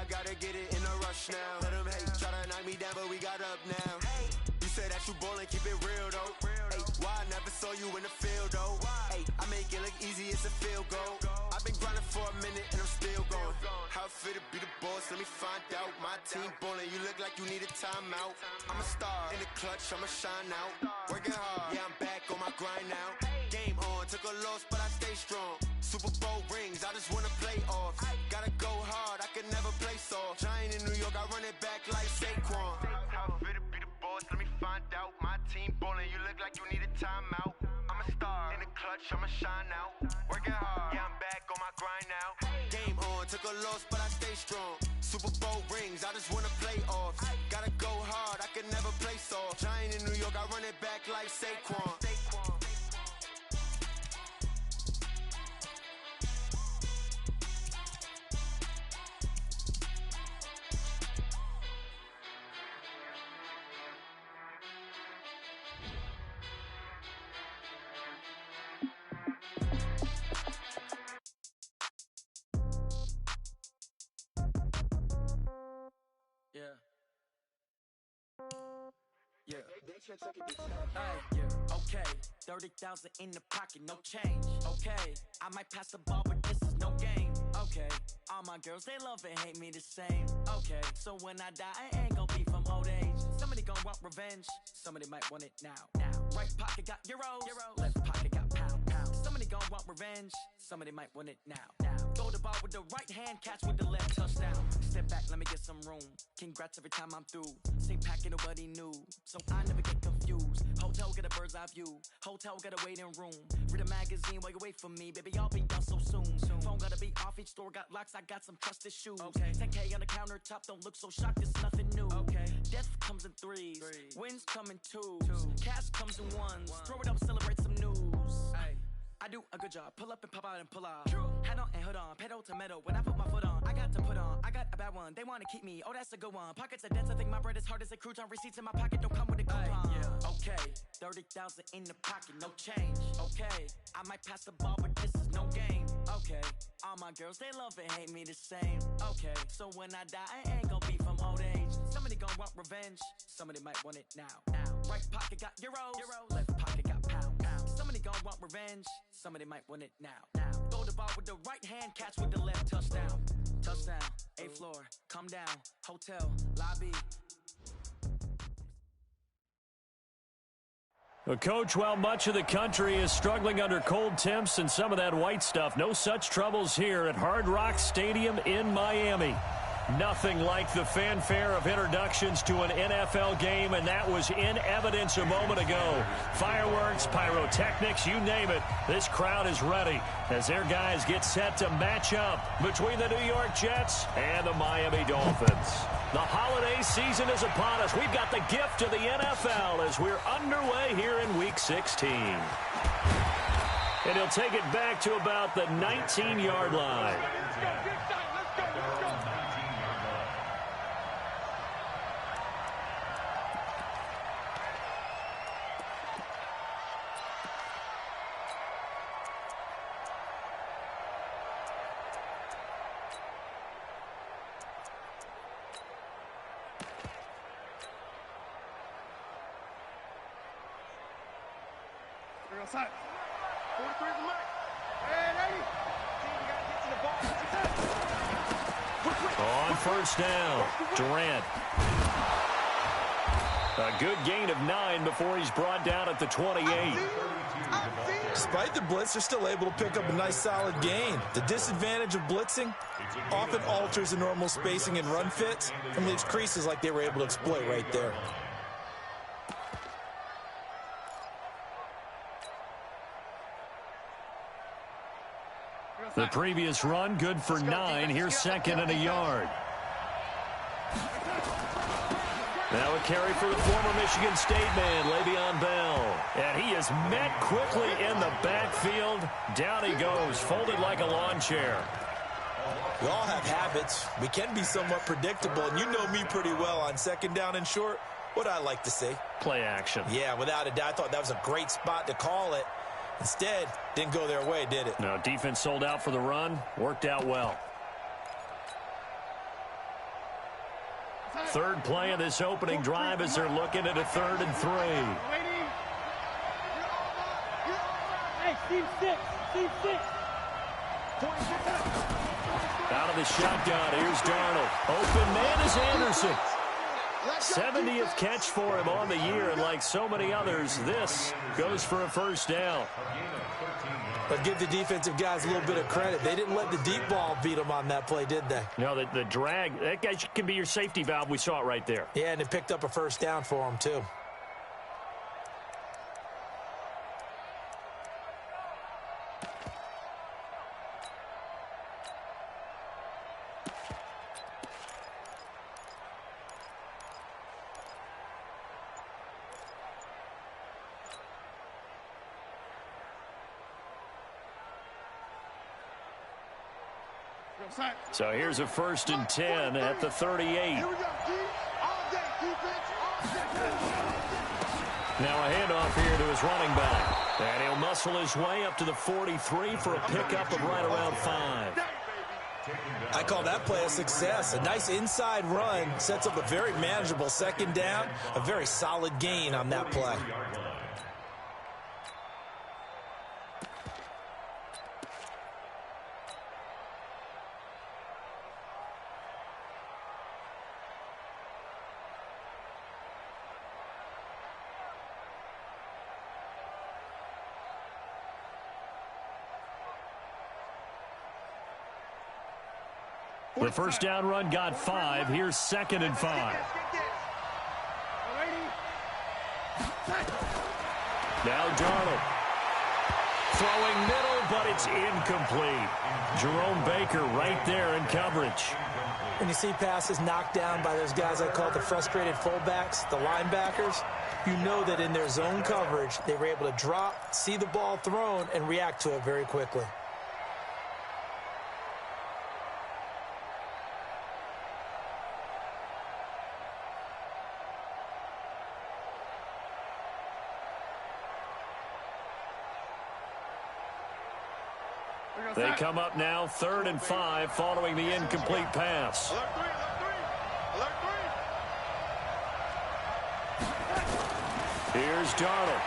I gotta get it in a rush now. Let them hate, try to knock me down, but we got up now. You said that you ballin', keep it real though. Hey, why I never saw you in the field though? Hey, I make it look easy, it's a field goal. I've been grinding for a minute and I'm still going. How it feel to be the boss, let me find out. My team ballin', you look like you need a timeout. I'm a star, in the clutch, I'ma shine out. Working hard, yeah, I'm back on my grind now. Game on, took a loss, but I stay strong. Super Bowl rings, I just wanna play off. Gotta go hard, I can never play soft. Giant in New York, I run it back like Saquon. How it feel to be the boss, let me find out. My team ballin', you look like you need a timeout. I'm a star, in the clutch, I'ma shine out. Working hard, yeah, I'm back on my grind now. Game on, took a loss, but I stay strong. Super Bowl rings, I just wanna play off. Gotta go hard, I can never play soft. Giant in New York, I run it back like Saquon. Okay, 30,000 in the pocket, no change. Okay, I might pass the ball, but this is no game. Okay, all my girls, they love and hate me the same. Okay, so when I die, I ain't gon' be from old age. Somebody gon' want revenge, somebody might want it now. Right pocket got euros, left pocket got pound. Somebody gon' want revenge, somebody might want it now. Throw the ball with the right hand, catch with the left, touchdown. Step back, let me get some room. Congrats every time I'm through. Same packet, nobody knew, so I never get confused. Hotel get a bird's eye view, hotel get a waiting room. Read a magazine while you wait for me, baby, I'll be done so soon. Phone gotta be off, each store got locks, I got some trusted shoes. 10K on the countertop, don't look so shocked, it's nothing new. Death comes in threes, wins come in twos, cash comes in ones. Throw it up, celebrate some news. I do a good job, pull up and pop out and pull out. Head on and hood on, pedal to metal. When I put my foot on, I got to put on. I got a bad one, they wanna keep me, oh that's a good one. Pockets are dense, I think my bread is hard as a crouton. Receipts in my pocket don't come with a coupon. Okay, 30,000 in the pocket, no change. Okay, I might pass the ball, but this is no game. Okay, all my girls, they love and hate me the same. Okay, so when I die, I ain't gon' be from old age. Somebody gon' want revenge, somebody might want it now. Right pocket got euros, left pocket got pound. Somebody gon' want revenge, somebody might want it now. Throw the ball with the right hand, catch with the left, touchdown. Touchdown, 8th floor, come down, hotel, lobby. Well, Coach, while much of the country is struggling under cold temps and some of that white stuff, no such troubles here at Hard Rock Stadium in Miami. Nothing like the fanfare of introductions to an NFL game, and that was in evidence a moment ago. Fireworks, pyrotechnics, you name it. This crowd is ready as their guys get set to match up between the New York Jets and the Miami Dolphins. The holiday season is upon us. We've got the gift of the NFL as we're underway here in Week 16. And he'll take it back to about the 19-yard line. Outside. 43 is the mark. Hey, 80. On first down, Durant. A good gain of 9 before he's brought down at the 28. Despite the blitz, they're still able to pick up a nice solid gain. The disadvantage of blitzing often alters the normal spacing and run fits and leaves creases like they were able to exploit right there. The previous run, good for 9. Here's second and a yard. Now a carry for the former Michigan State man, Le'Veon Bell. And he is met quickly in the backfield. Down he goes, folded like a lawn chair. We all have habits. We can be somewhat predictable, and you know me pretty well on second down and short. What I like to say? Play action. Yeah, without a doubt, I thought that was a great spot to call it. Instead, didn't go their way, did it? No, defense sold out for the run. Worked out well. Third play of this opening drive as they're looking at a 3rd and 3. Hey, team 6. Team 6. Out of the shotgun, here's Darnold. Open man is Anderson. 70th catch for him on the year, and like so many others, this goes for a first down. But give the defensive guys a little bit of credit. They didn't let the deep ball beat them on that play, did they? No, the drag, that guy can be your safety valve. We saw it right there. Yeah, and it picked up a first down for them, too. So here's a 1st and 10 at the 38. Here we go, D. All day, defense, all day. Now a handoff here to his running back. And he'll muscle his way up to the 43 for a pickup of right around 5. I call that play a success. A nice inside run sets up a very manageable 2nd down. A very solid gain on that play. The first down run got 5. Here's 2nd and 5. Now Darnold. Throwing middle, but it's incomplete. Jerome Baker right there in coverage. When you see passes knocked down by those guys I call the frustrated fullbacks, the linebackers, you know that in their zone coverage, they were able to drop, see the ball thrown, and react to it very quickly. They come up now 3rd and 5 following the incomplete pass. Alert 3. Here's Darnold.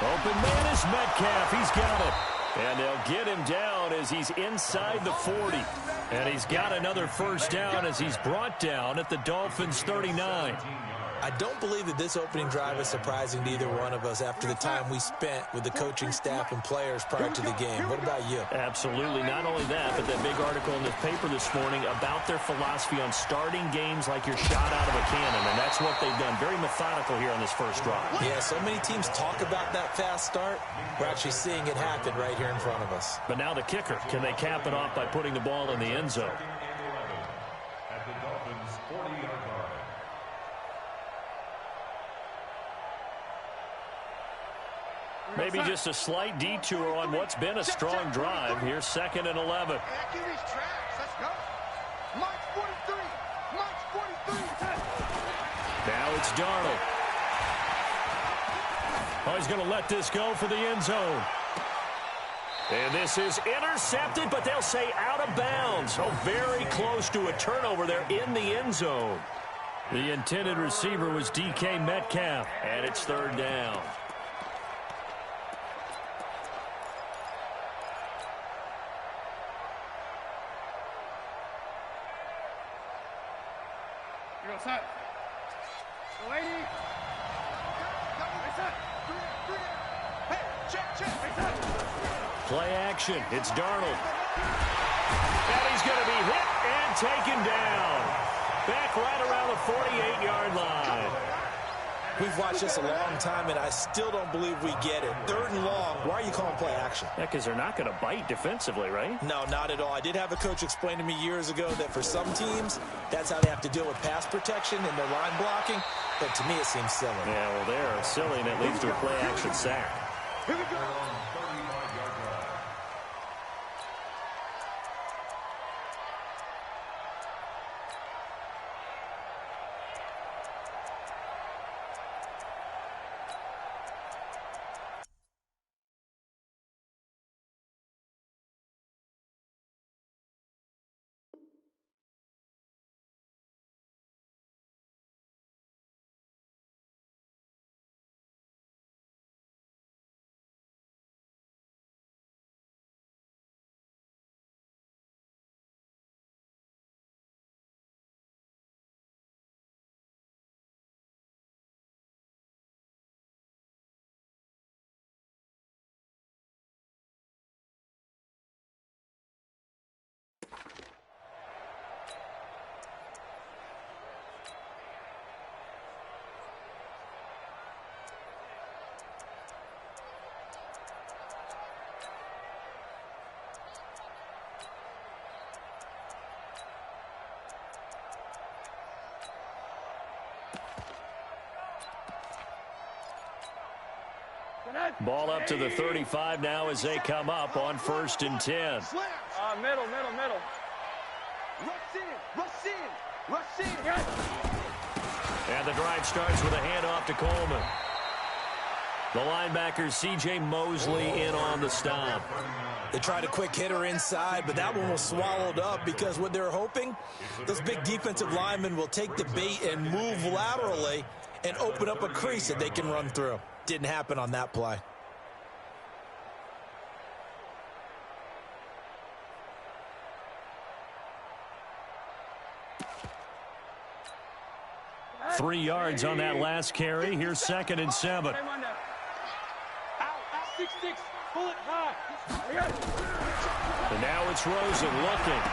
Open man is Metcalf. He's got it. And they'll get him down as he's inside the 40. And he's got another first down as he's brought down at the Dolphins 39. I don't believe that this opening drive is surprising to either one of us after the time we spent with the coaching staff and players prior to the game. What about you? Absolutely. Not only that, but that big article in the paper this morning about their philosophy on starting games like you're shot out of a cannon, and that's what they've done. Very methodical here on this first drive. Yeah, so many teams talk about that fast start. We're actually seeing it happen right here in front of us. But now the kicker. Can they cap it off by putting the ball in the end zone? At the Dolphins' 40-yard line. Maybe just a slight detour on what's been a strong drive. Here's 2nd and 11. Let's go. March 43. March 43. Now it's Darnold. Oh, he's going to let this go for the end zone. And this is intercepted, but they'll say out of bounds. Oh, very close to a turnover there in the end zone. The intended receiver was DK Metcalf, and it's 3rd down. Here goes set. Lady. Hey, check. Play action. It's Darnold. And he's going to be hit and taken down. Back right around the 48-yard line. We've watched this a long time, and I still don't believe we get it. 3rd and long. Why are you calling play action? Yeah, because they're not going to bite defensively, right? No, not at all. I did have a coach explain to me years ago that for some teams, that's how they have to deal with pass protection and their line blocking. But to me, it seems silly. Yeah, well, they're silly, and it leads to a play action sack. Here we go. Ball up to the 35 now as they come up on 1st and 10. Middle. Rush in. And the drive starts with a handoff to Coleman. The linebacker, C.J. Mosley, in on the stop. They tried a quick hitter inside, but that one was swallowed up because what they're hoping, those big defensive linemen will take the bait and move laterally and open up a crease that they can run through. Didn't happen on that play. – 3 yards on that last carry. Here's 2nd and 7. Pull it high. And now it's Rosen looking.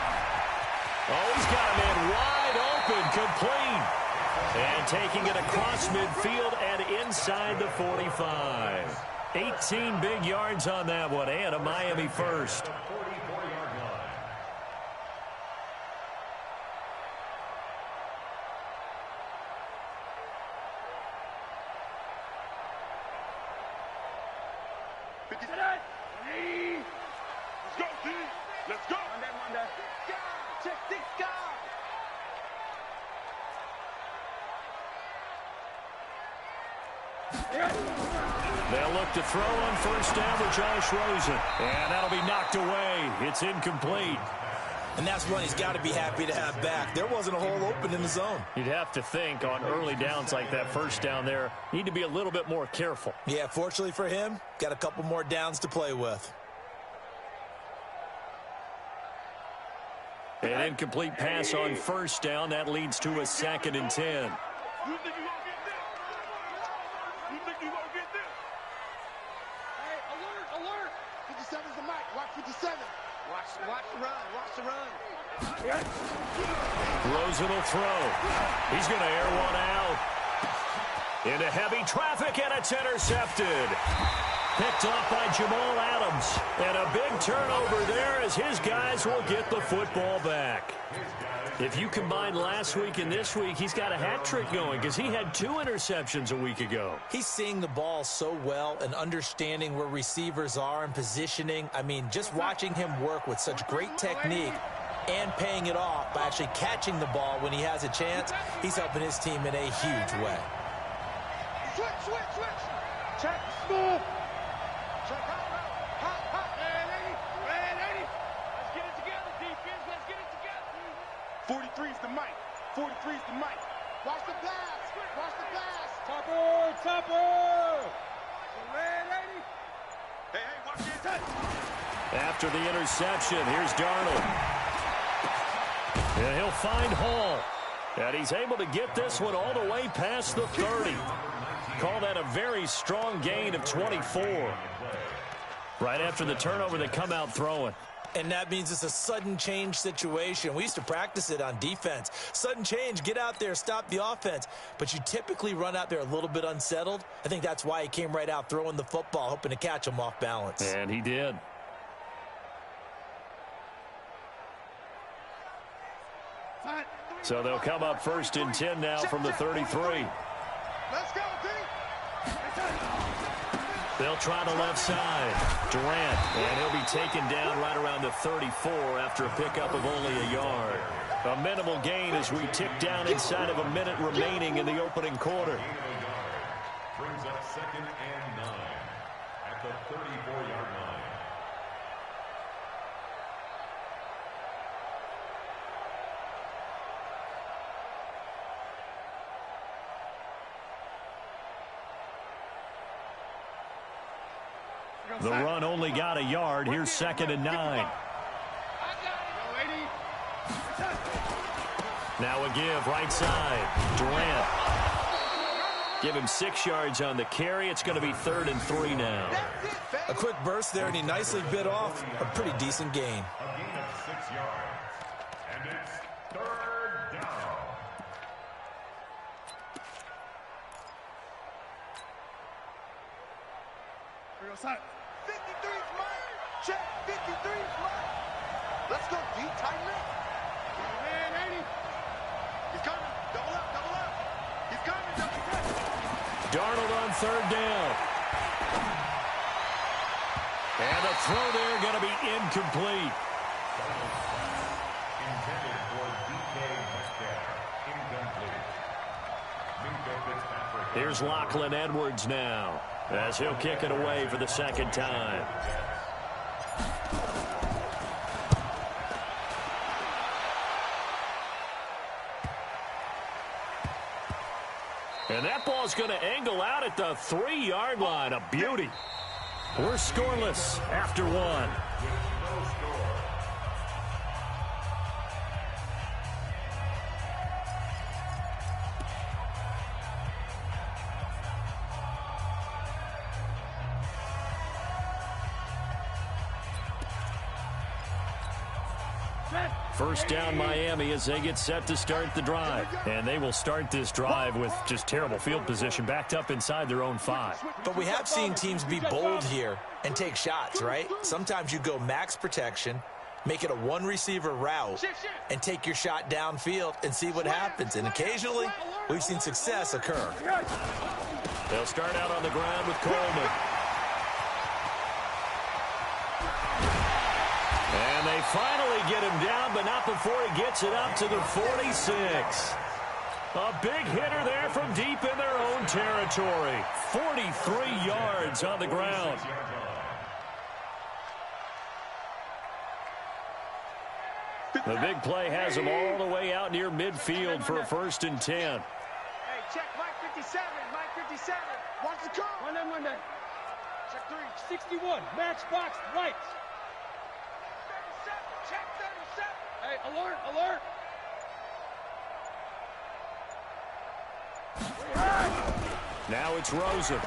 Oh, he's got him in wide open, complete. And taking it across midfield and inside the 45. 18 big yards on that one, and a Miami first. Let's go. Monday. Check this guy. They'll look to throw on 1st down with Josh Rosen. And that'll be knocked away. It's incomplete. And that's one he's got to be happy to have back. There wasn't a hole open in the zone. You'd have to think on early downs like that 1st down there, need to be a little bit more careful. Yeah, fortunately for him, got a couple more downs to play with. An incomplete pass on 1st down. That leads to a 2nd and 10. You think you're going to get this? You think you're going to get this? Hey, alert. 57's the mic. Watch 57. Watch the run. Rosen will throw. He's going to air one out. Into heavy traffic, and it's intercepted. Picked off by Jamal Adams. And a big turnover there as his guys will get the football back. If you combine last week and this week, he's got a hat trick going because he had 2 interceptions a week ago. He's seeing the ball so well and understanding where receivers are and positioning. I mean, just watching him work with such great technique and paying it off by actually catching the ball when he has a chance, he's helping his team in a huge way. Switch. Check, smooth. Check, hot. Red 80. Let's get it together, defense. Let's get it together. 43's the mic. Watch the pass. Topper. Red 80. Hey, watch the touch. After the interception, here's Darnold. And he'll find Hall. And he's able to get this one all the way past the 30. Call that a very strong gain of 24. Right after the turnover, they come out throwing. And that means it's a sudden change situation. We used to practice it on defense. Sudden change, get out there, stop the offense. But you typically run out there a little bit unsettled. I think that's why he came right out throwing the football, hoping to catch him off balance. And he did. So they'll come up 1st and 10 now from the 33. Let's go, D. They'll try the left side. Durant, and he'll be taken down right around the 34 after a pickup of only a yard. A minimal gain as we tick down inside of a minute remaining in the opening quarter. Brings up 2nd and 9 at the 34-yard line. The run only got a yard. Here's 2nd and 9. Now a give right side. Durant. Give him 6 yards on the carry. It's going to be 3rd and 3 now. A quick burst there, and he nicely bit off a pretty decent gain. A gain of 6 yards. And it's 3rd down. Real side. 53's mine. Check. 53's mine. Let's go, D. Tighten up. Man, 80. He's coming. Double up. He's coming. Double up. Darnold on 3rd down. And the throw there going to be incomplete. Intended for DK Metcalf. Incomplete. Minka Fitzpatrick. Here's Lachlan Edwards now, as he'll kick it away for the second time. And that ball's going to angle out at the 3-yard line. A beauty. We're scoreless after one. First down Miami as they get set to start the drive. And they will start this drive with just terrible field position backed up inside their own 5. But we have seen teams be bold here and take shots, right? Sometimes you go max protection, make it a one-receiver route, and take your shot downfield and see what happens. And occasionally, we've seen success occur. They'll start out on the ground with Coleman. And they finally get him down, but not before he gets it up to the 46. A big hitter there from deep in their own territory. 43 yards on the ground. The big play has him all the way out near midfield for a 1st and 10. Hey, check Mike 57. Mike 57. Watch the call. Monday. Check 3. 61. Matchbox right. 37. Check 37. Hey, alert. Now it's Rosen.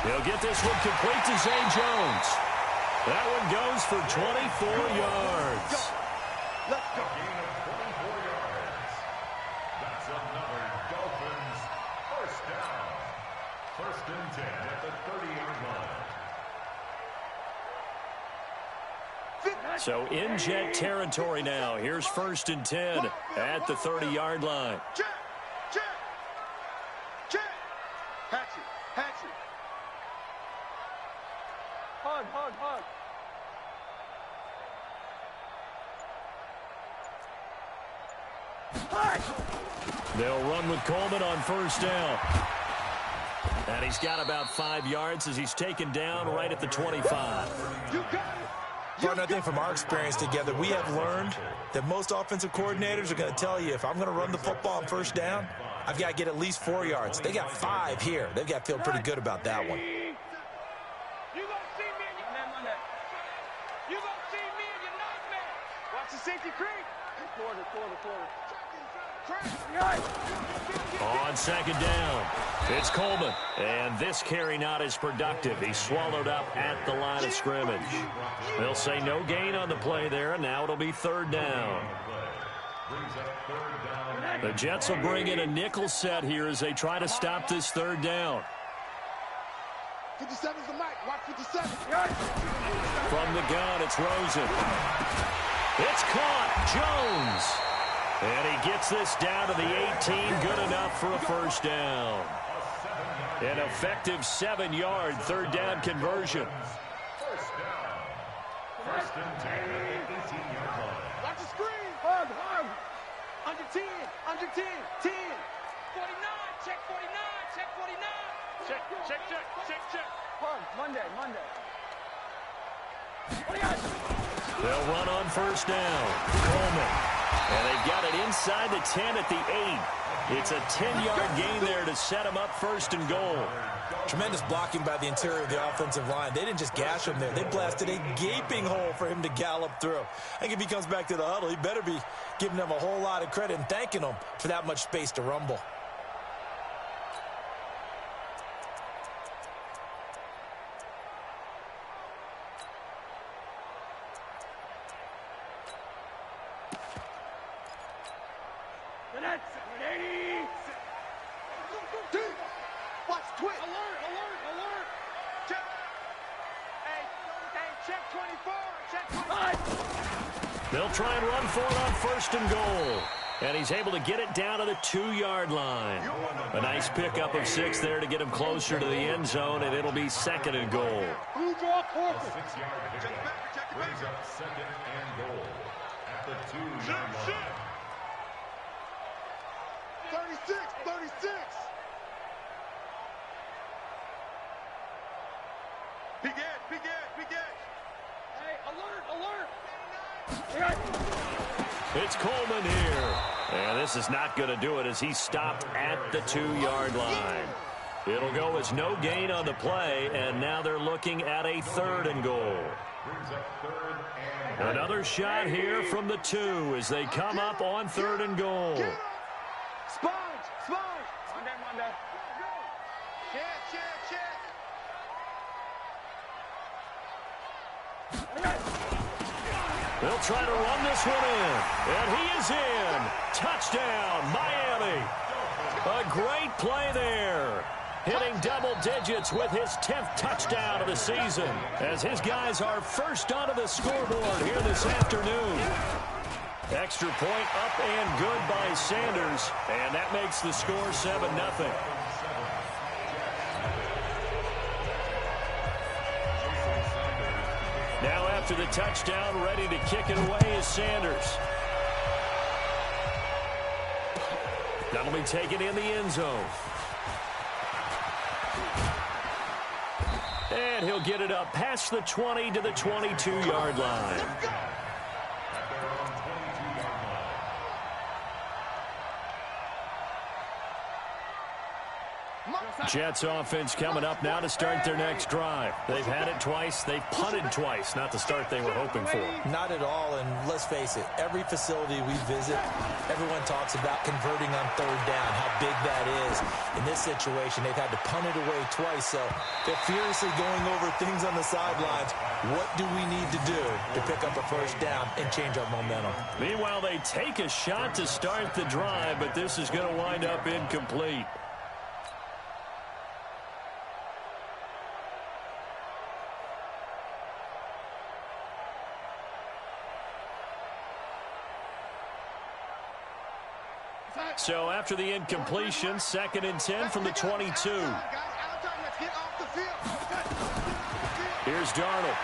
He'll get this one complete to Zay Jones. That one goes for 24 yards. Let's go. Gain of 24 yards. That's another Dolphins first down. 1st and 10 at the 30-yard line. So in jet territory now. Here's 1st and 10 at the 30-yard line. Check. Hatchet. Hug. They'll run with Coleman on 1st down. And he's got about 5 yards as he's taken down right at the 25. You got it. Partner, I think from our experience together, we have learned that most offensive coordinators are going to tell you, if I'm going to run the football on 1st down, I've got to get at least 4 yards. They got 5 here. They've got to feel pretty good about that one. You gonna see me in your nightmare. You gonna see me in your nightmare. Watch the safety creep. Quarter. On 2nd down, it's Coleman. And this carry not as productive. He's swallowed up at the line of scrimmage. They'll say no gain on the play there, and now it'll be 3rd down. The Jets will bring in a nickel set here as they try to stop this 3rd down. 57's the mic. Watch 57. From the gun, it's Rosen. It's caught. Jones. And he gets this down to the 18. Good enough for a 1st down. An effective 7-yard 3rd down conversion. 1st down. 1st and 10 at the 18-yard line. Watch the screen. Hug. Under 10. 10. 49. Check 49. Check. Hug. Monday. They'll run on 1st down. Coleman. And they've got it inside the 10 at the 8. It's a 10-yard gain there to set him up 1st and goal. Tremendous blocking by the interior of the offensive line. They didn't just gash him there. They blasted a gaping hole for him to gallop through. I think if he comes back to the huddle, he better be giving them a whole lot of credit and thanking them for that much space to rumble. Watch twitch. Alert. Check. Hey, check 24. Check 25. They'll try and run for it on 1st and goal. And he's able to get it down to the 2-yard line. A nice pickup of 6 there to get him closer to the end zone, and it'll be 2nd and goal. A 6-yard pickup brings up 2nd and goal at the 2-yard line. 36, 36. Big edge. Hey, alert. It's Coleman here. And this is not going to do it as he's stopped at the 2-yard line. It'll go as no gain on the play, and now they're looking at a 3rd and goal. Another shot here from the 2 as they come up on 3rd and goal. Sponge. Monday. Check. They'll try to run this one in, and he is in. Touchdown, Miami. A great play there. Hitting double digits with his 10th touchdown of the season as his guys are first onto the scoreboard here this afternoon. Extra point up and good by Sanders, and that makes the score 7-0. Now after the touchdown, ready to kick it away is Sanders. That'll be taken in the end zone. And he'll get it up past the 20 to the 22-yard line. Jets offense coming up now to start their next drive. They've had it twice. They've punted twice. Not the start they were hoping for. Not at all, and let's face it, every facility we visit, everyone talks about converting on 3rd down, how big that is. In this situation, they've had to punt it away twice, so they're furiously going over things on the sidelines. What do we need to do to pick up a 1st down and change our momentum? Meanwhile, they take a shot to start the drive, but this is going to wind up incomplete. So after the incompletion, 2nd and 10 from the 22. Here's Darnold.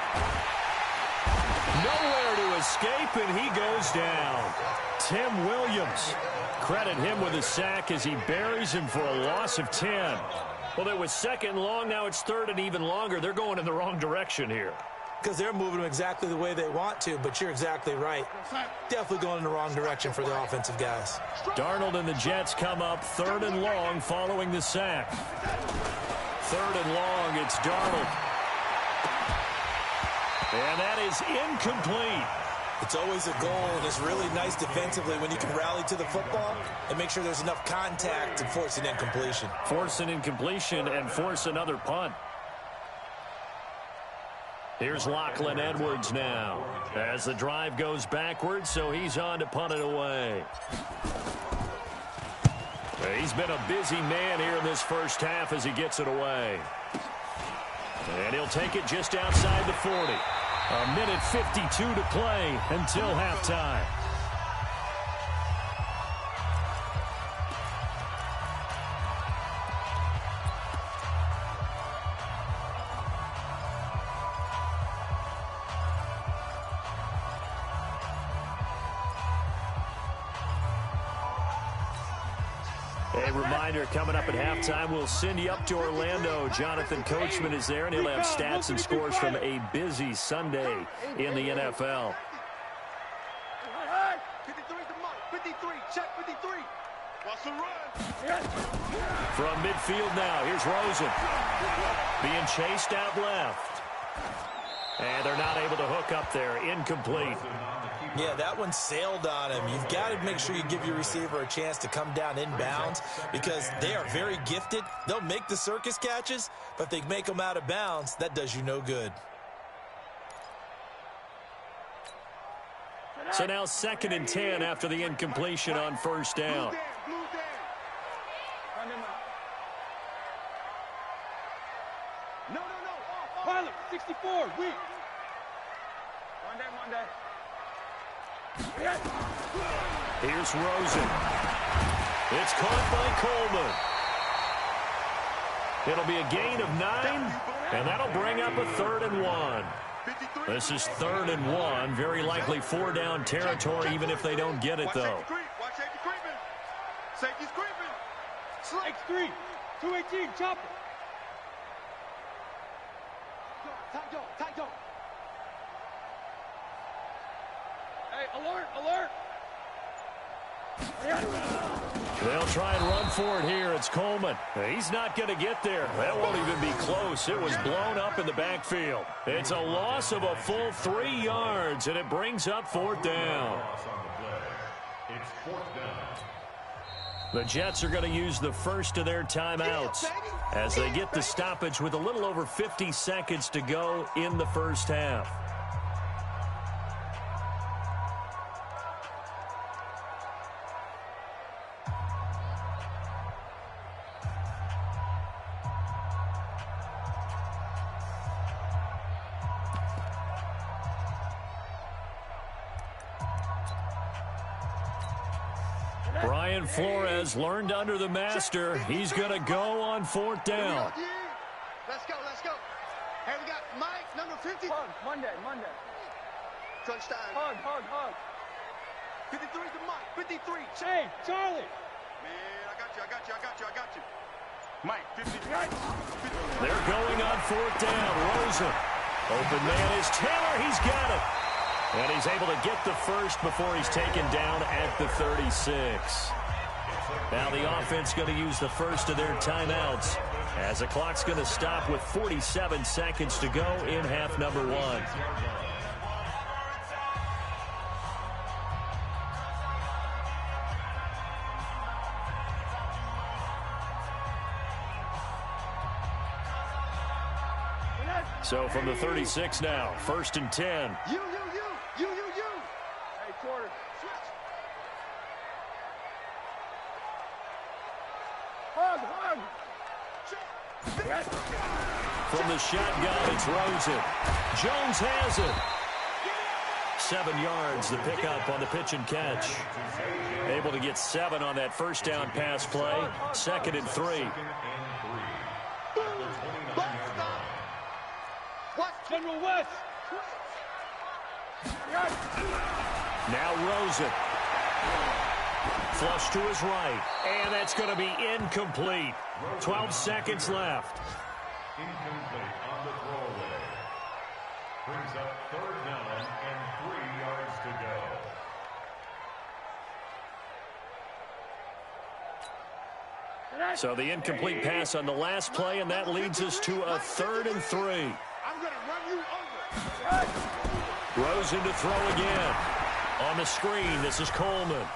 Nowhere to escape, and he goes down. Tim Williams. Credit him with a sack as he buries him for a loss of 10. Well, it was 2nd and long. Now it's 3rd and even longer. They're going in the wrong direction here. Because they're moving them exactly the way they want to, but you're exactly right. Definitely going in the wrong direction for the offensive guys. Darnold and the Jets come up 3rd and long following the sack. 3rd and long, it's Darnold. And that is incomplete. It's always a goal, and it's really nice defensively when you can rally to the football and make sure there's enough contact to force an incompletion. Force an incompletion and force another punt. Here's Lachlan Edwards now as the drive goes backwards, so he's on to punt it away. He's been a busy man here in this first half as he gets it away. And he'll take it just outside the 40. A minute 52 to play until halftime. A reminder, coming up at halftime, we'll send you up to Orlando. Jonathan Coachman is there, and he'll have stats and scores from a busy Sunday in the NFL. 53, check 53. Watch the run. From midfield now, here's Rosen. Being chased out left. And they're not able to hook up there. Incomplete. Yeah, that one sailed on him. You've got to make sure you give your receiver a chance to come down inbounds because they are very gifted. They'll make the circus catches, but if they make them out of bounds, that does you no good. So now 2nd and 10 after the incompletion on 1st down. No. Pilot, 64, weak. Monday. Here's Rosen. It's caught by Coleman. It'll be a gain of 9, and that'll bring up a 3rd and 1. This is 3rd and 1. Very likely 4-down territory, even if they don't get it, though. Watch safety creeping. Safety's creeping. X3, 218, chopper. Tight dog. Hey, alert. They'll try and run for it here. It's Coleman. He's not going to get there. That won't even be close. It was blown up in the backfield. It's a loss of a full 3 yards, and it brings up 4th down. It's 4th down. The Jets are going to use the first of their timeouts as they get the stoppage with a little over 50 seconds to go in the first half. Brian Flores learned under the master. He's going to go on 4th down. Let's go. Hey, we got Mike, number 50. Monday. Crunch time. Hug. 53 to Mike. 53. Hey, Charlie. Man, I got you. Mike, 53. They're going on 4th down. Rosen. Open man is Taylor. He's got it. And he's able to get the first before he's taken down at the 36. Now the offense going to use the first of their timeouts as the clock's going to stop with 47 seconds to go in half number 1. So from the 36 now, 1st and 10. You. Hey, quarter. Switch. Hug. From the shotgun, it's Rosen. Jones has it. 7 yards, the pickup on the pitch and catch. Able to get 7 on that first down pass play. 2nd and 3. General West. Now Rosen. Flush to his right. And that's going to be incomplete. 12 seconds left. Incomplete on the throwaway. Brings up 3rd down and 3 yards to go. So the incomplete pass on the last play, and that leads us to a 3rd and 3. I'm going to run you over. Rosen to throw again. On the screen, this is Coleman.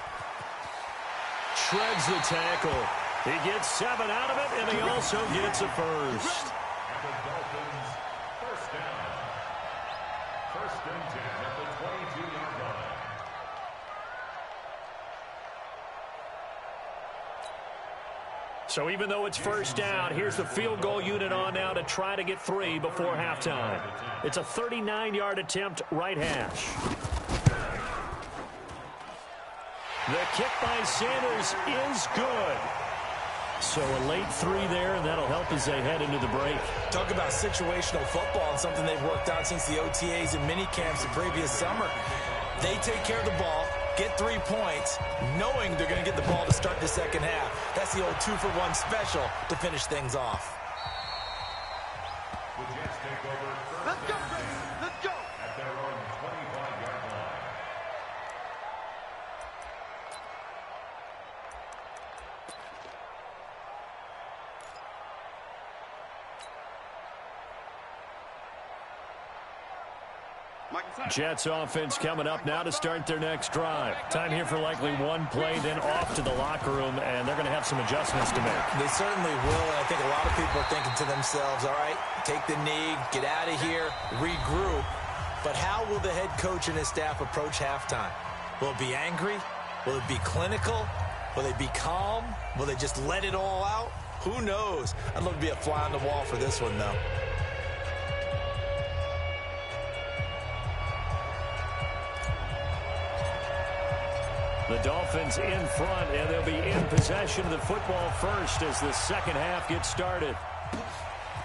Shreds the tackle. He gets 7 out of it, and he also gets a first. And the Dolphins, 1st down. 1st and 10 at the 22-yard line. So even though it's 1st down, here's the field goal unit on now to try to get 3 before halftime. It's a 39-yard attempt, right hash. The kick by Sanders is good. So a late 3 there, and that'll help as they head into the break. Talk about situational football and something they've worked out since the OTAs and mini camps the previous summer. They take care of the ball, get 3 points, knowing they're going to get the ball to start the second half. That's the old 2-for-1 special to finish things off. The Jets take over. Let's go, baby. Let's go. At their own 25-yard line. Jets offense coming up now to start their next drive. Time here for likely 1 play, then off to the locker room, and they're going to have some adjustments to make. They certainly will, and I think a lot of people are thinking to themselves, all right, take the knee, get out of here, regroup. But how will the head coach and his staff approach halftime? Will it be angry? Will it be clinical? Will they be calm? Will they just let it all out? Who knows? I'd love to be a fly on the wall for this one, though. The Dolphins in front, and they'll be in possession of the football first as the second half gets started.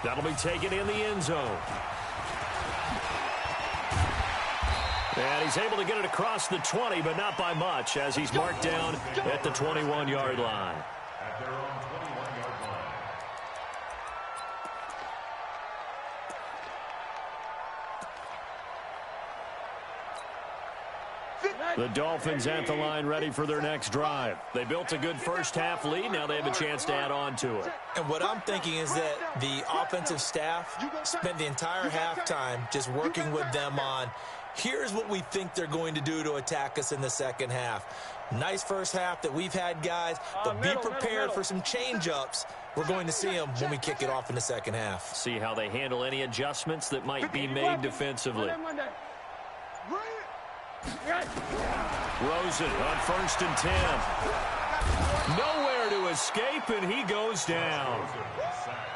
That'll be taken in the end zone. And he's able to get it across the 20, but not by much, as he's marked down at the 21-yard line. At their own 21-yard line. The Dolphins at the line ready for their next drive. They built a good first-half lead. Now they have a chance to add on to it. And what I'm thinking is that the offensive staff spent the entire halftime just working with them on, here's what we think they're going to do to attack us in the second half. Nice first half that we've had, guys, but be prepared for some change-ups. We're going to see them when we kick it off in the second half. See how they handle any adjustments that might be made defensively. Rosen on 1st and 10. Nowhere to escape, and he goes down.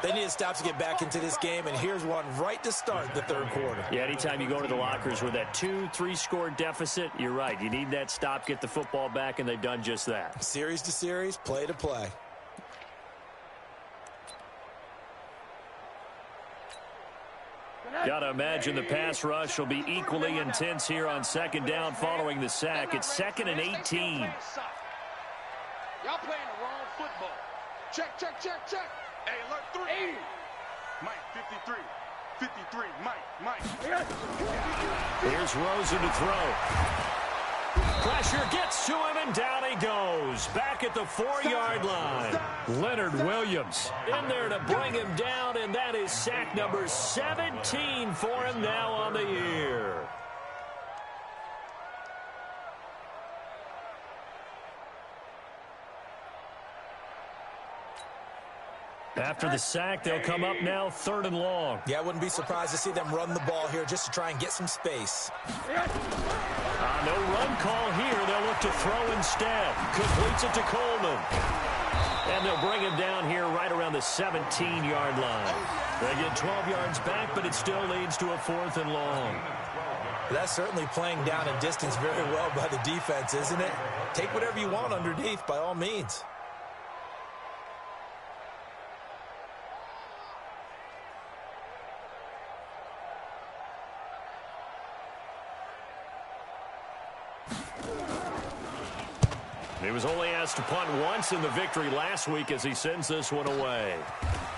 They need to stop to get back into this game, and here's one right to start the third quarter. Yeah, anytime you go to the lockers with that 2-3 score deficit, you're right. You need that stop, get the football back, and they've done just that. Series to series, play to play. Got to imagine the pass rush will be equally intense here on second down following the sack. It's 2nd and 18. Y'all playing the wrong football. Check, check, check, check. Hey, alert 3. Hey. Mike, 53. 53, Mike. Here's Rosen to throw. Pressure gets to him, and down he goes. Back at the 4-yard line. Leonard Williams in there to bring him down, and that is sack number 17 for him now on the year. After the sack, they'll come up now 3rd and long. Yeah, I wouldn't be surprised to see them run the ball here just to try and get some space. No run call here. They'll look to throw instead. Completes it to Coleman. And they'll bring him down here right around the 17-yard line. They get 12 yards back, but it still leads to a 4th and long. That's certainly playing down and distance very well by the defense, isn't it? Take whatever you want underneath, by all means. He was only asked to punt once in the victory last week as he sends this one away.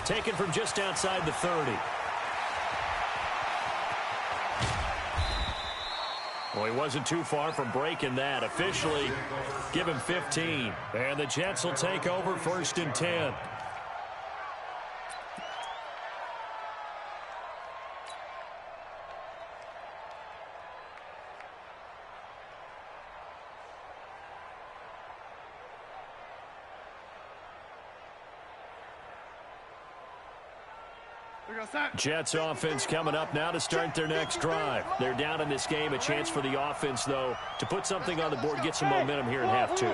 Taken from just outside the 30. Well, he wasn't too far from breaking that. Officially, give him 15. And the Jets will take over 1st and 10. Jets offense coming up now to start their next drive. They're down in this game. A chance for the offense, though, to put something on the board, get some momentum here in half 2.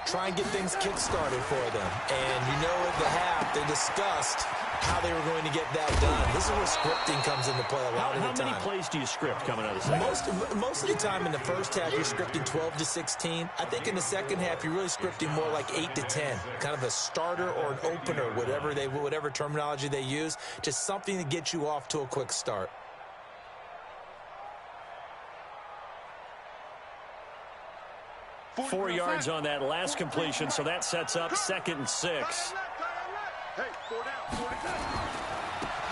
Try and get things kick-started for them. And you know at the half, they discussed how they were going to get that done. This is where scripting comes into play a lot of the time. How many plays do you script coming out of the second? Most of the time in the first half, you're scripting 12 to 16. I think in the second half, you're really scripting more like 8 to 10. Kind of a starter or an opener, whatever terminology they use. Just something to get you off to a quick start. Four yards on that last completion, so that sets up 2nd and 6.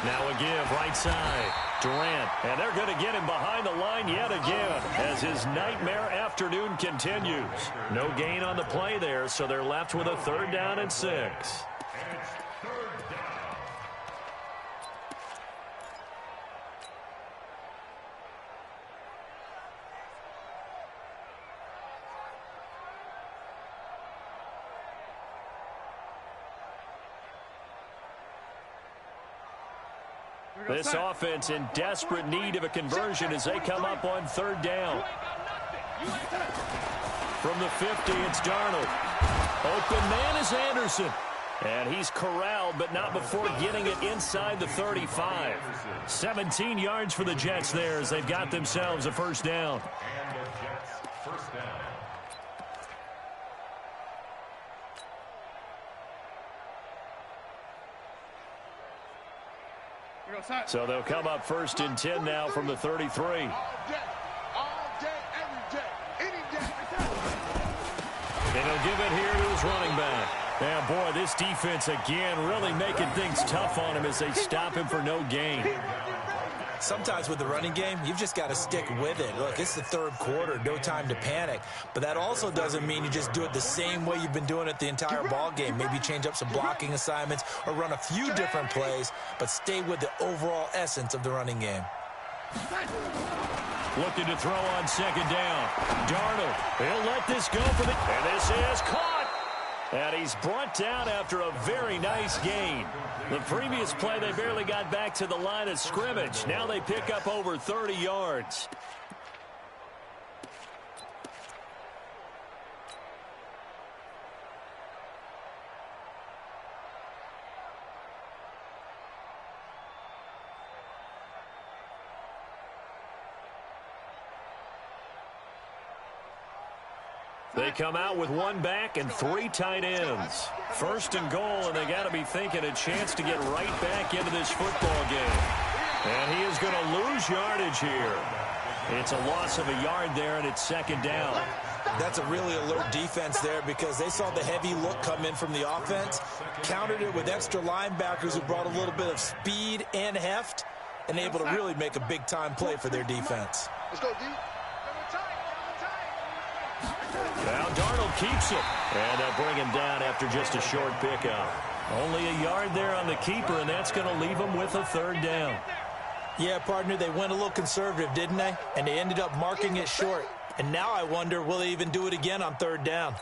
Now a give right side. Durant, and they're going to get him behind the line yet again as his nightmare afternoon continues. No gain on the play there, so they're left with a 3rd down and 6. This offense in desperate need of a conversion as they come up on 3rd down. From the 50, it's Darnold. Open man is Anderson. And he's corralled, but not before getting it inside the 35. 17 yards for the Jets there as they've got themselves a 1st down. And the Jets, 1st down. So they'll come up 1st and 10 now from the 33. And he'll give it here to his running back. And boy, this defense again really making things tough on him as they stop him for no gain. Sometimes with the running game, you've just got to stick with it. Look, it's the 3rd quarter, no time to panic. But that also doesn't mean you just do it the same way you've been doing it the entire ball game. Maybe change up some blocking assignments or run a few different plays, but stay with the overall essence of the running game. Looking to throw on 2nd down. Darnold, he'll let this go for the... And this is caught. And he's brought down after a very nice gain. The previous play, they barely got back to the line of scrimmage. Now they pick up over 30 yards. They come out with 1 back and 3 tight ends. 1st and goal, and they got to be thinking a chance to get right back into this football game. And he is going to lose yardage here. It's a loss of a yard there, and it's 2nd down. That's a really alert defense there because they saw the heavy look come in from the offense, countered it with extra linebackers who brought a little bit of speed and heft, and able to really make a big-time play for their defense. Let's go, D. Now Darnold keeps it, and they'll bring him down after just a short pickup. Only a yard there on the keeper, and that's going to leave him with a 3rd down. Yeah, partner, they went a little conservative, didn't they? And they ended up marking it short. And now I wonder, will they even do it again on 3rd down?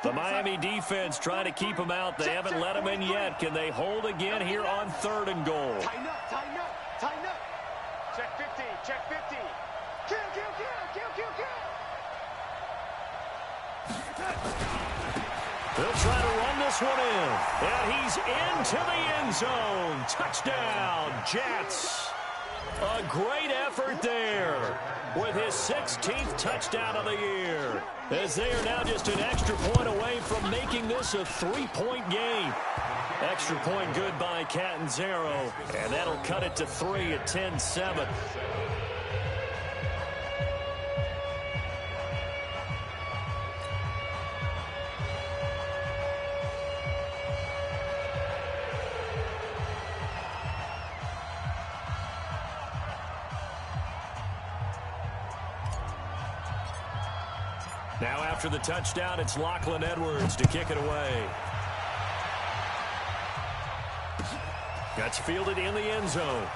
The Miami defense trying to keep him out. They haven't let him in yet. Can they hold again here on 3rd and goal? Tighten up, tighten up, tighten up. Check 50, check 50. Kill, kill, kill, kill, kill, kill. They'll try to run this one in. And he's into the end zone. Touchdown, Jets. A great effort there with his 16th touchdown of the year, as they are now just an extra point away from making this a 3-point game. Extra point good by Catanzaro, and that'll cut it to 3 at 10-7. Now after the touchdown, it's Lachlan Edwards to kick it away. That's fielded in the end zone.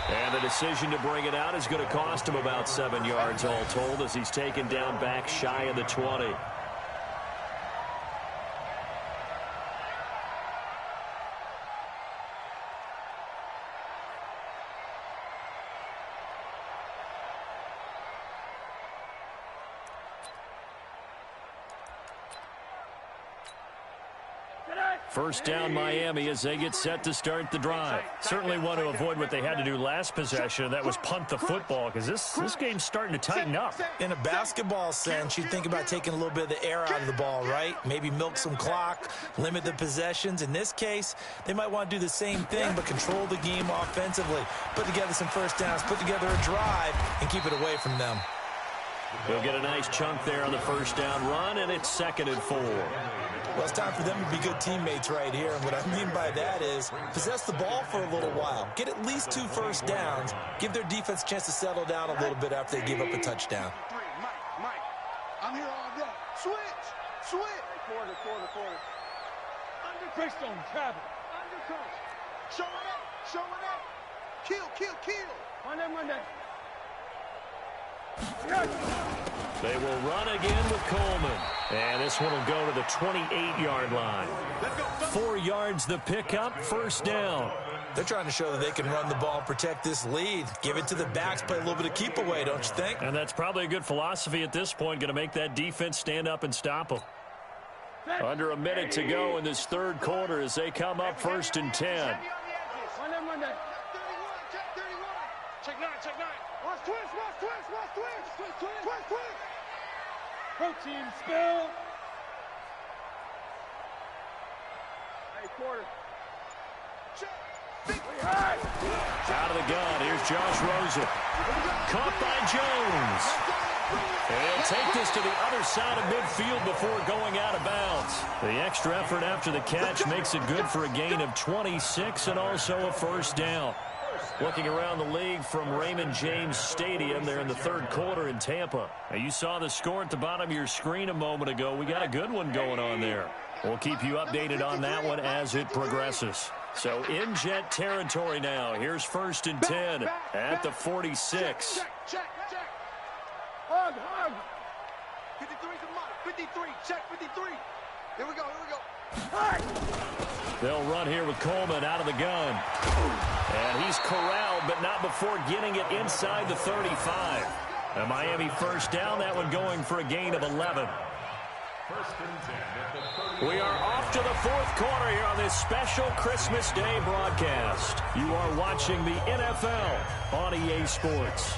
And the decision to bring it out is going to cost him about 7 yards all told, as he's taken down back shy of the 20. First down Miami as they get set to start the drive. Certainly want to avoid what they had to do last possession. That was punt the football, because this game's starting to tighten up. In a basketball sense, you think about taking a little bit of the air out of the ball, right? Maybe milk some clock, limit the possessions. In this case, they might want to do the same thing, but control the game offensively. Put together some first downs, put together a drive, and keep it away from them. They'll get a nice chunk there on the first down run, and it's 2nd and 4. Well, it's time for them to be good teammates right here. And what I mean by that is possess the ball for a little while. Get at least 2 first downs. Give their defense a chance to settle down a little bit after they give up a touchdown. Mike, I'm here all day. Switch. Quarter. Under Christone, travel. Under coach. Show it up. Kill. Monday. They will run again with Coleman. And this one will go to the 28-yard line. 4 yards the pickup, first down. They're trying to show that they can run the ball and protect this lead. Give it to the backs, play a little bit of keep away, don't you think? And that's probably a good philosophy at this point, going to make that defense stand up and stop them. Under a minute to go in this third quarter as they come up 1st and 10. Monday. Check 9. Watch twist. Protein spill. Out of the gun, here's Josh Rosen. Caught by Jones. And he'll take this to the other side of midfield before going out of bounds. The extra effort after the catch makes it good for a gain of 26 and also a first down. Looking around the league from Raymond James Stadium, they're in the third quarter in Tampa. Now, you saw the score at the bottom of your screen a moment ago. We got a good one going on there. We'll keep you updated on that one as it progresses. So in Jet territory now. Here's 1st and 10 at the 46. Check. Hug. 53's a mark. 53. Check 53. Here we go. They'll run here with Coleman out of the gun. And he's corralled, but not before getting it inside the 35. A Miami first down, that one going for a gain of 11. 1st and 10 at the 30. We are off to the fourth quarter here on this special Christmas Day broadcast. You are watching the NFL on EA Sports.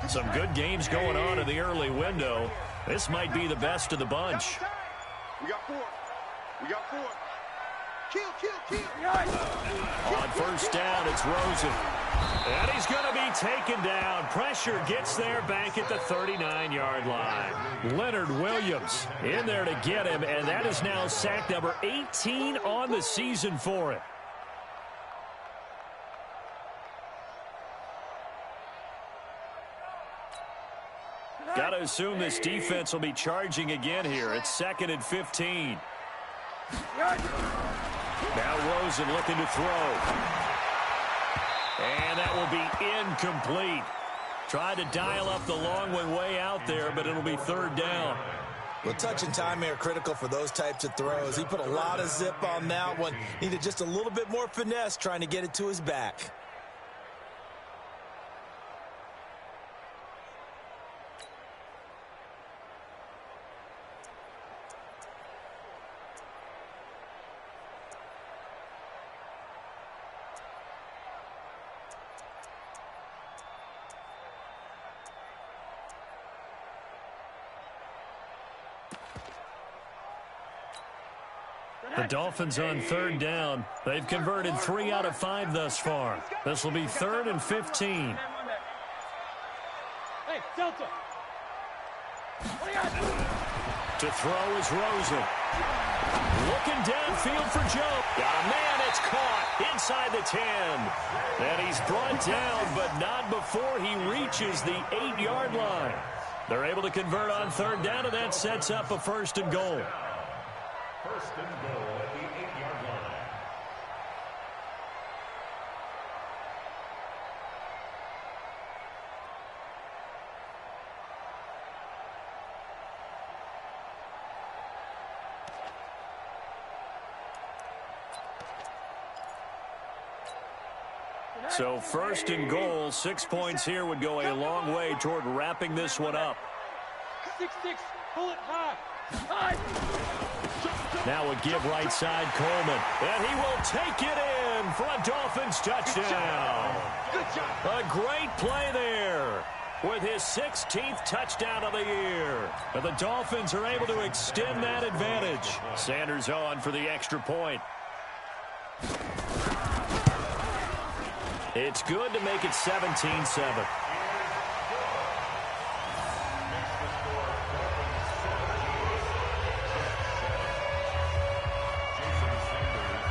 Some good games going on in the early window. This might be the best of the bunch. We got four. Kill. On first down, it's Rosen. And he's going to be taken down. Pressure gets there back at the 39-yard line. Leonard Williams in there to get him, and that is now sack number 18 on the season for him. Got to assume this defense will be charging again here. It's 2nd and 15. Now Rosen looking to throw. And that will be incomplete. Tried to dial up the long way out there, but it'll be 3rd down. Well, touch and time are critical for those types of throws. He put a lot of zip on that one. Needed just a little bit more finesse trying to get it to his back. The Dolphins on 3rd down. They've converted 3 out of 5 thus far. This will be 3rd and 15. Hey, Delta. To throw is Rosen. Looking downfield for Joe. Got a man, it's caught inside the 10. And he's brought down, but not before he reaches the 8-yard line. They're able to convert on 3rd down, and that sets up a 1st and goal. 1st and goal at the 8-yard line. So 1st and goal, 6 points here would go a long way toward wrapping this one up. 6-6, pull it high. Now a give right side, Coleman. And he will take it in for a Dolphins touchdown. Good job. A great play there with his 16th touchdown of the year. And the Dolphins are able to extend that advantage. Sanders on for the extra point. It's good to make it 17-7.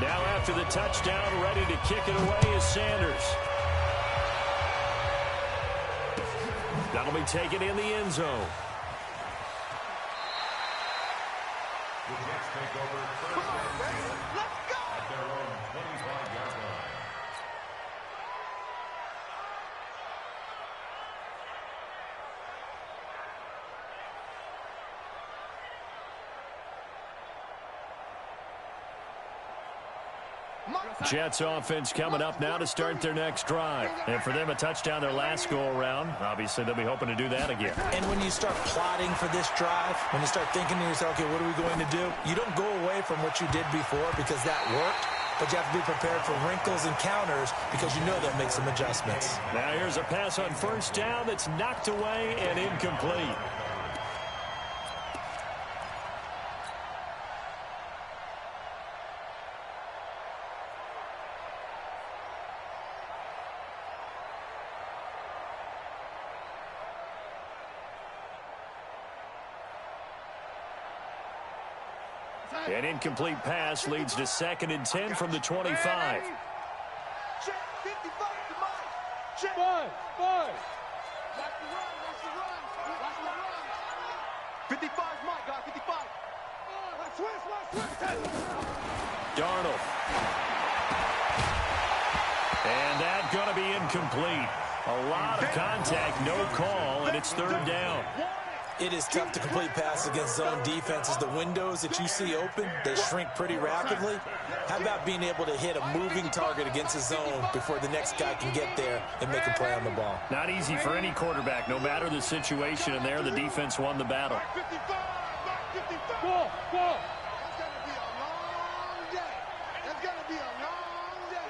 Now after the touchdown, ready to kick it away is Sanders. That'll be taken in the end zone. The Jets take over 1st and 10 at their own 25-yard line. Jets offense coming up now to start their next drive. And for them, a touchdown their last go-around. Obviously, they'll be hoping to do that again. And when you start plotting for this drive, when you start thinking to yourself, okay, what are we going to do? You don't go away from what you did before because that worked, but you have to be prepared for wrinkles and counters because you know they'll make some adjustments. Now here's a pass on first down that's knocked away and incomplete. An incomplete pass leads to 2nd and 10 from the 25. Check 55 to Mike. Check. Five. Watch the run. 55 Mike, guys. 55. Switch. Darnold. And that's going to be incomplete. A lot of contact, no call, and it's 3rd down. It is tough to complete passes against zone defenses. The windows that you see open, they shrink pretty rapidly. How about being able to hit a moving target against a zone before the next guy can get there and make a play on the ball? Not easy for any quarterback, no matter the situation, and there the defense won the battle. Go. It's going to be a long day.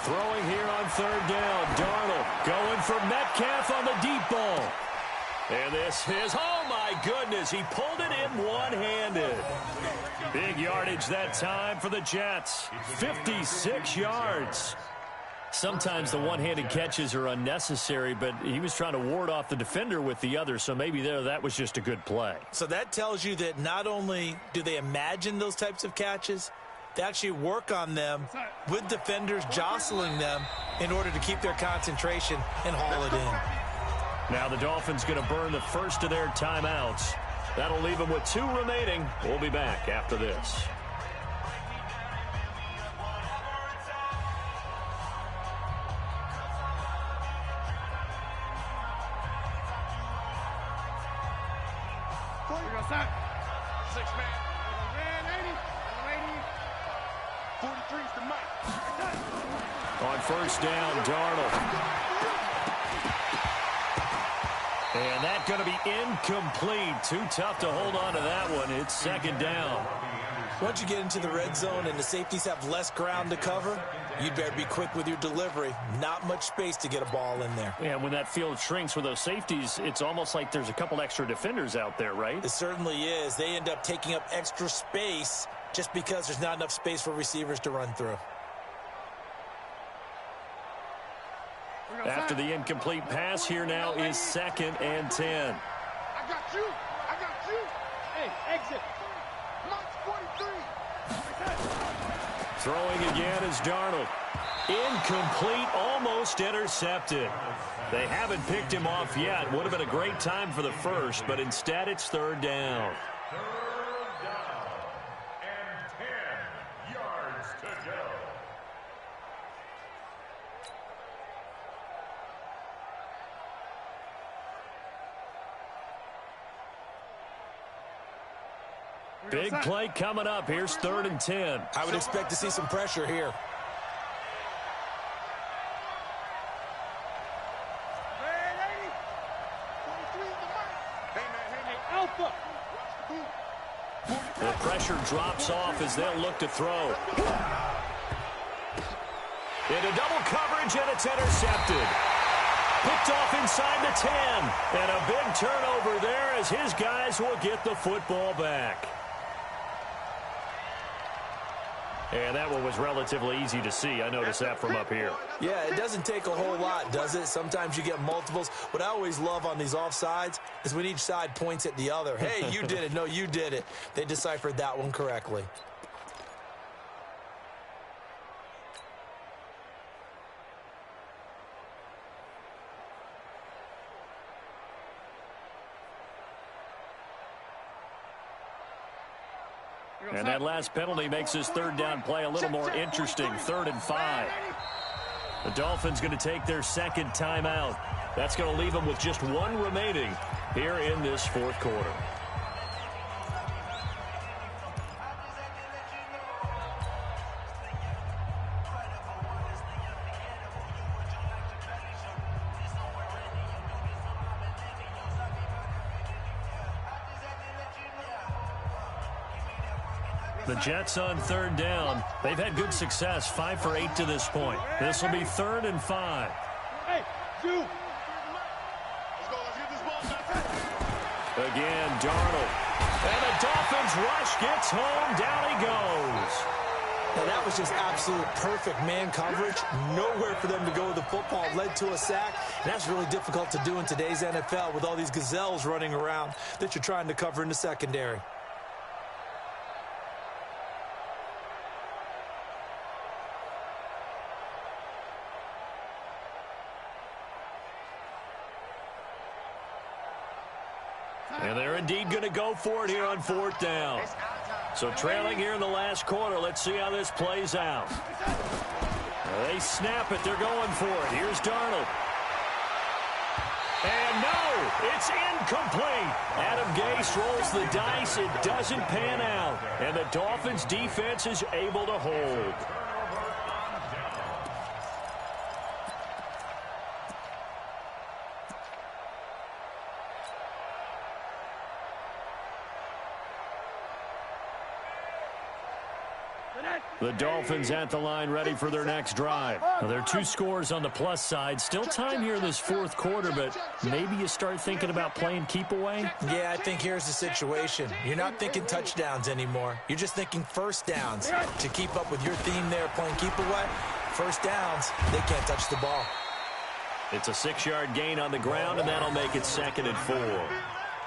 Throwing here on 3rd down. Darnold going for Metcalf on the deep ball. And this is, oh my goodness, he pulled it in one-handed. Big yardage that time for the Jets. 56 yards. Sometimes the one-handed catches are unnecessary, but he was trying to ward off the defender with the other, so maybe that was just a good play. So that tells you that not only do they imagine those types of catches, they actually work on them with defenders jostling them in order to keep their concentration and haul it in. Now the Dolphins going to burn the first of their timeouts. That'll leave them with 2 remaining. We'll be back after this. Six-man. 43's the Mike. On first down, Darnold. And that's going to be incomplete. Too tough to hold on to that one. It's 2nd down. Once you get into the red zone and the safeties have less ground to cover, you'd better be quick with your delivery. Not much space to get a ball in there. Yeah, when that field shrinks with those safeties, it's almost like there's a couple extra defenders out there, right? It certainly is. They end up taking up extra space just because there's not enough space for receivers to run through. After the incomplete pass, here now is 2nd and 10. I got you. Hey, exit. Mike's 43. Throwing again is Darnold. Incomplete, almost intercepted. They haven't picked him off yet. Would have been a great time for the first, but instead it's 3rd down. 3rd down and 10 yards to go. Big play coming up. Here's 3rd and 10. I would expect to see some pressure here. The pressure drops off as they'll look to throw. Into double coverage, and it's intercepted. Picked off inside the 10. And a big turnover there as his guys will get the football back. And that one was relatively easy to see. I noticed that from up here. Yeah, it doesn't take a whole lot, does it? Sometimes you get multiples. What I always love on these offsides is when each side points at the other. Hey, you did it. No, you did it. They deciphered that one correctly. And that last penalty makes his 3rd down play a little more interesting. 3rd and 5. The Dolphins going to take their 2nd timeout. That's going to leave them with just 1 remaining here in this 4th quarter. The Jets on third down. They've had good success, 5 for 8 to this point. This will be 3rd and 5. Hey, you. Again, Darnold. And the Dolphins rush gets home. Down he goes. And that was just absolute perfect man coverage. Nowhere for them to go with the football. Led to a sack. And that's really difficult to do in today's NFL with all these gazelles running around that you're trying to cover in the secondary. And they're indeed going to go for it here on 4th down. So trailing here in the last quarter. Let's see how this plays out. They snap it. They're going for it. Here's Darnold. And no, it's incomplete. Adam Gase rolls the dice. It doesn't pan out. And the Dolphins defense is able to hold. The Dolphins at the line ready for their next drive. Now, there are 2 scores on the plus side. Still time here in this 4th quarter, but maybe you start thinking about playing keep away? Yeah, I think here's the situation. You're not thinking touchdowns anymore. You're just thinking first downs. To keep up with your theme there, playing keep away, first downs, they can't touch the ball. It's a 6-yard gain on the ground, and that'll make it 2nd and 4.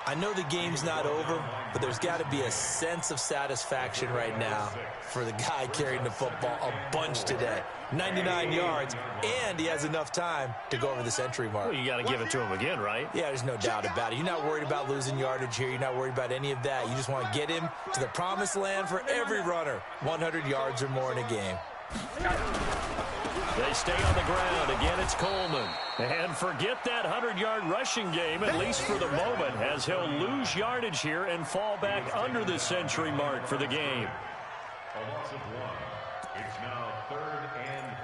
I know the game's not over, but there's got to be a sense of satisfaction right now for the guy carrying the football a bunch today. 99 yards, and he has enough time to go over the century mark. Well, you got to give it to him again, right? Yeah, there's no doubt about it. You're not worried about losing yardage here. You're not worried about any of that. You just want to get him to the promised land for every runner. 100 yards or more in a game. They stay on the ground. Again, it's Coleman. And forget that 100-yard rushing game, at least for the moment, as he'll lose yardage here and fall back under the century mark for the game. A loss of 1. It's now 3rd and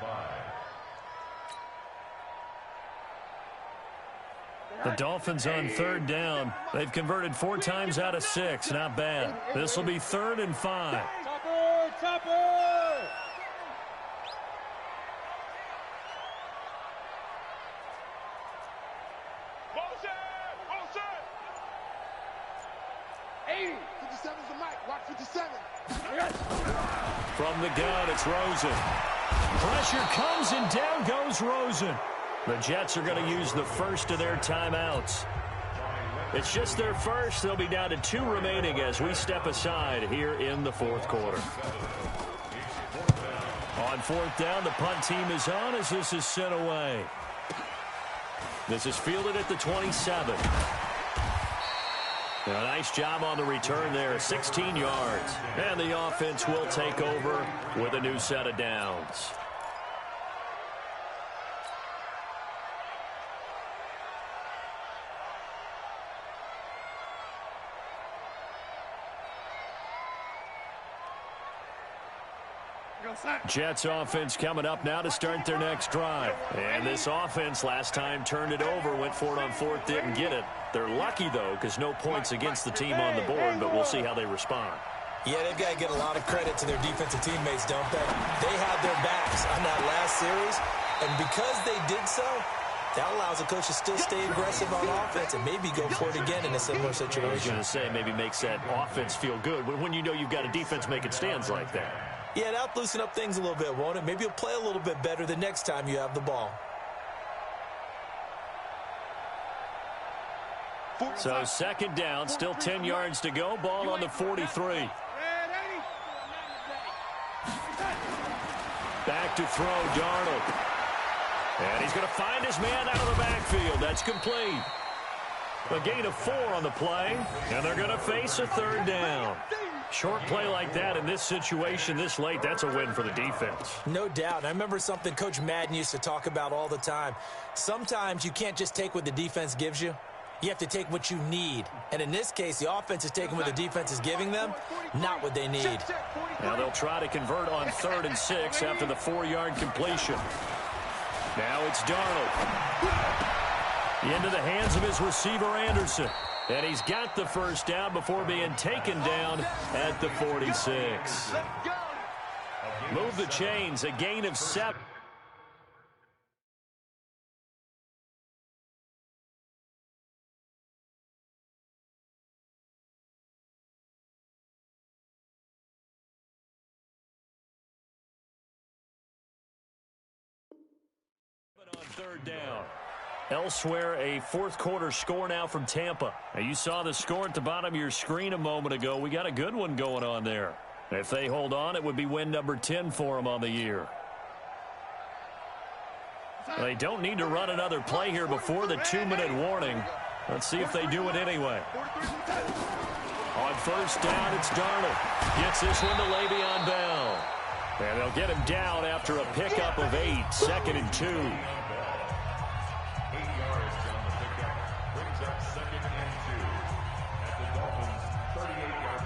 5. The Dolphins on 3rd down. They've converted 4 times out of 6. Not bad. This will be 3rd and 5. Topper! 57's the mic. Watch 57. From the gun, it's Rosen. Pressure comes, and down goes Rosen. The Jets are going to use the first of their timeouts. It's just their first. They'll be down to 2 remaining as we step aside here in the 4th quarter. On 4th down, the punt team is on as this is sent away. This is fielded at the 27. A nice job on the return there, 16 yards. And the offense will take over with a new set of downs. Jets offense coming up now to start their next drive. And this offense last time turned it over, went for it on 4th, didn't get it. They're lucky, though, because no points against the team on the board, but we'll see how they respond. Yeah, they've got to get a lot of credit to their defensive teammates, don't they? They had their backs on that last series, and because they did so, that allows the coach to still stay aggressive on offense and maybe go for it again in a similar situation. I was going to say, maybe makes that offense feel good when you know you've got a defense making stands like that. Yeah, that'll loosen up things a little bit, won't it? Maybe you'll play a little bit better the next time you have the ball. So 2nd down, still 10 yards to go. Ball on the 43. Back to throw, Darnold. And he's going to find his man out of the backfield. That's complete. A gain of 4 on the play, and they're going to face a 3rd down. Short play like that in this situation this late, that's a win for the defense. No doubt. I remember something Coach Madden used to talk about all the time. Sometimes you can't just take what the defense gives you. You have to take what you need. And in this case, the offense is taking what the defense is giving them, not what they need. Now they'll try to convert on 3rd and 6 after the 4-yard completion. Now it's Darnold. Into the hands of his receiver, Anderson. And he's got the first down before being taken down at the 46. Move the chains, a gain of 7. On third down. Elsewhere, a fourth-quarter score now from Tampa. Now, you saw the score at the bottom of your screen a moment ago. We got a good one going on there. If they hold on, it would be win number 10 for them on the year. They don't need to run another play here before the 2-minute warning. Let's see if they do it anyway. On first down, it's Darnold. Gets this one to Le'Veon Bell. And they'll get him down after a pickup of 8, 2nd and 2. 8 yards on the pickup. Brings up 2nd and 2 at the Dolphins' 38-yard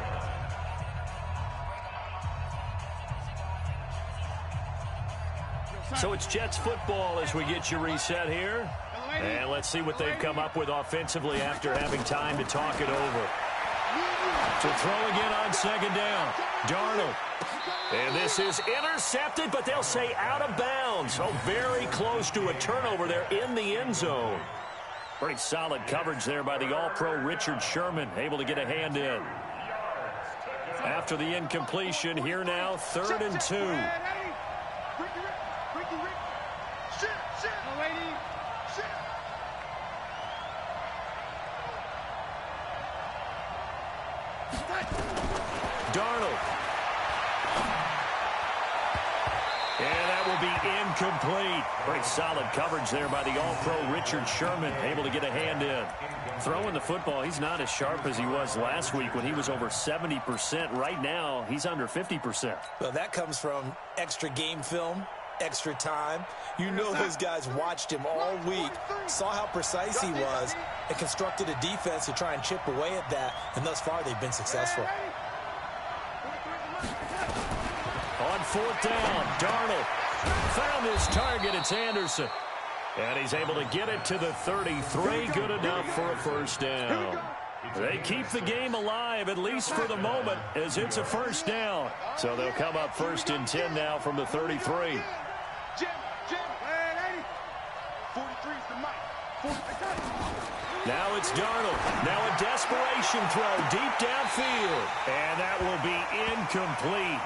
line. So it's Jets football as we get you reset here. And let's see what they've come up with offensively after having time to talk it over. To throw again on 2nd down. Darnold. And this is intercepted, but they'll say out of bounds. Oh, very close to a turnover there in the end zone. Pretty solid coverage there by the All-Pro Richard Sherman, able to get a hand in. After the incompletion, here now, 3rd and 2. Darnold. And that will be incomplete. Pretty solid coverage there by the All-Pro Richard Sherman, able to get a hand in. Throwing the football, he's not as sharp as he was last week when he was over 70%. Right now, he's under 50%. Well, that comes from extra game film, extra time. You know those guys watched him all week, saw how precise he was, and constructed a defense to try and chip away at that, and thus far they've been successful. On 4th down, Darnold found his target. It's Anderson. And he's able to get it to the 33. Good enough for a first down. They keep the game alive, at least for the moment, as it's a first down. So they'll come up 1st and 10 now from the 33. Now it's Darnold. Now a desperation throw deep downfield. And that will be incomplete.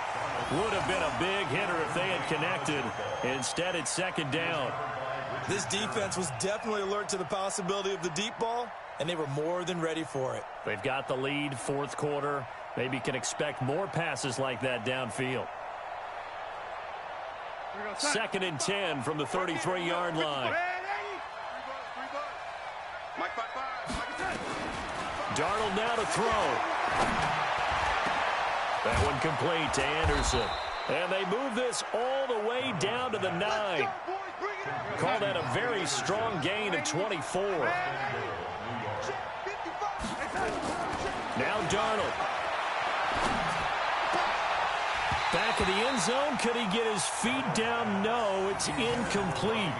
Would have been a big hitter if they had connected. Instead, it's 2nd down. This defense was definitely alert to the possibility of the deep ball, and they were more than ready for it. They've got the lead, 4th quarter. Maybe can expect more passes like that downfield. 2nd and 10 from the 33-yard line. Darnold now to throw. That one complete to Anderson. And they move this all the way down to the 9. Call that a very strong gain of 24. Now Darnold. Back of the end zone. Could he get his feet down? No, it's incomplete.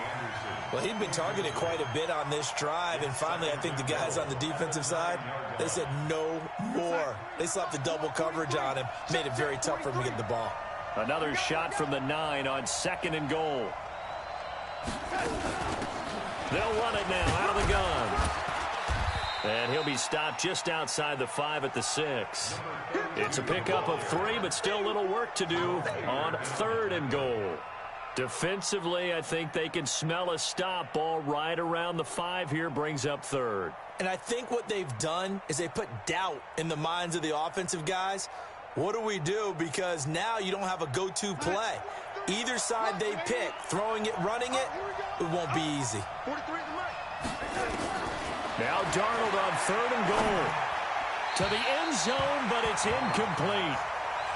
Well, he'd been targeted quite a bit on this drive, and finally I think the guys on the defensive side, they said no more. They slapped the double coverage on him, made it very tough for him to get the ball. Another shot from the 9 on 2nd and goal. They'll run it now out of the gun. And he'll be stopped just outside the 5 at the 6. It's a pickup of 3, but still a little work to do on 3rd and goal. Defensively, I think they can smell a stop. Ball right around the 5 here, brings up 3rd. And I think what they've done is they put doubt in the minds of the offensive guys. What do we do? Because now you don't have a go-to play. Either side they pick, throwing it, running it, it won't be easy. Now Darnold on 3rd and goal. To the end zone, but it's incomplete.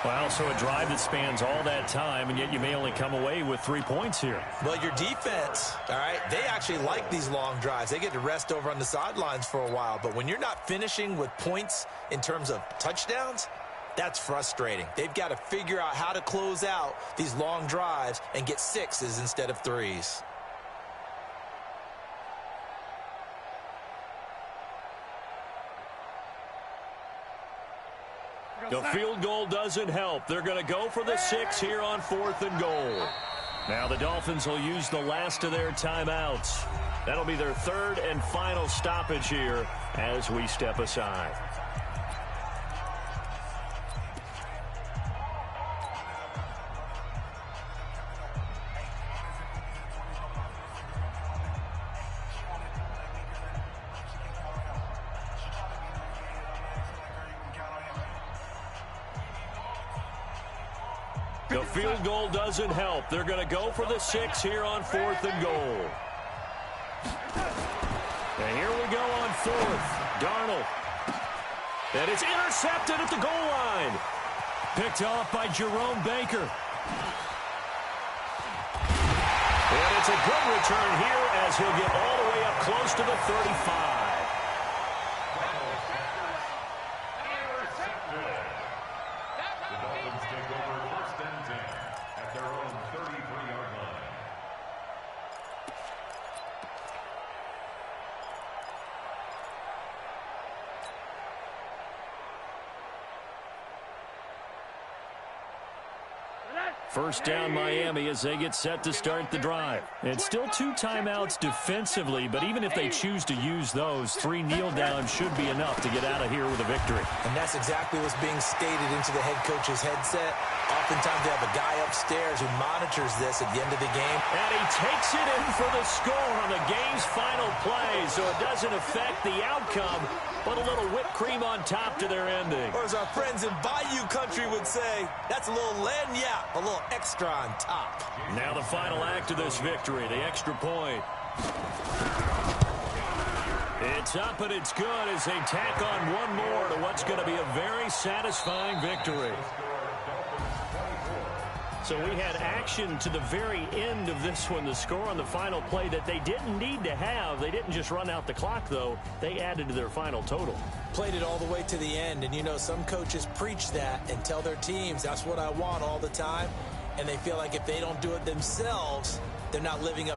Well, so a drive that spans all that time, and yet you may only come away with 3 points here. Well, your defense, all right, they actually like these long drives. They get to rest over on the sidelines for a while. But when you're not finishing with points in terms of touchdowns, that's frustrating. They've got to figure out how to close out these long drives and get 6s instead of 3s. The field goal doesn't help. They're going to go for the 6 here on 4th and goal. Now the Dolphins will use the last of their timeouts. That'll be their 3rd and final stoppage here as we step aside. The field goal doesn't help. They're going to go for the 6 here on 4th and goal. And here we go on 4th. Darnold. And it's intercepted at the goal line. Picked off by Jerome Baker. And it's a good return here as he'll get all the way up close to the 35. First down Miami as they get set to start the drive. It's still 2 timeouts defensively, but even if they choose to use those, 3 kneel downs should be enough to get out of here with a victory. And that's exactly what's being stated into the head coach's headset. Oftentimes they have a guy upstairs who monitors this at the end of the game. And he takes it in for the score on the game's final play, so it doesn't affect the outcome, but a little whipped cream on top to their ending. Or as our friends in Bayou Country would say, that's a little lagniappe, a little extra on top. Now the final act of this victory, the extra point. It's up and it's good as they tack on one more to what's going to be a very satisfying victory. So we had action to the very end of this one, the score on the final play that they didn't need to have. They didn't just run out the clock, though. They added to their final total. Played it all the way to the end, and you know, some coaches preach that and tell their teams, that's what I want all the time, and they feel like if they don't do it themselves, they're not living up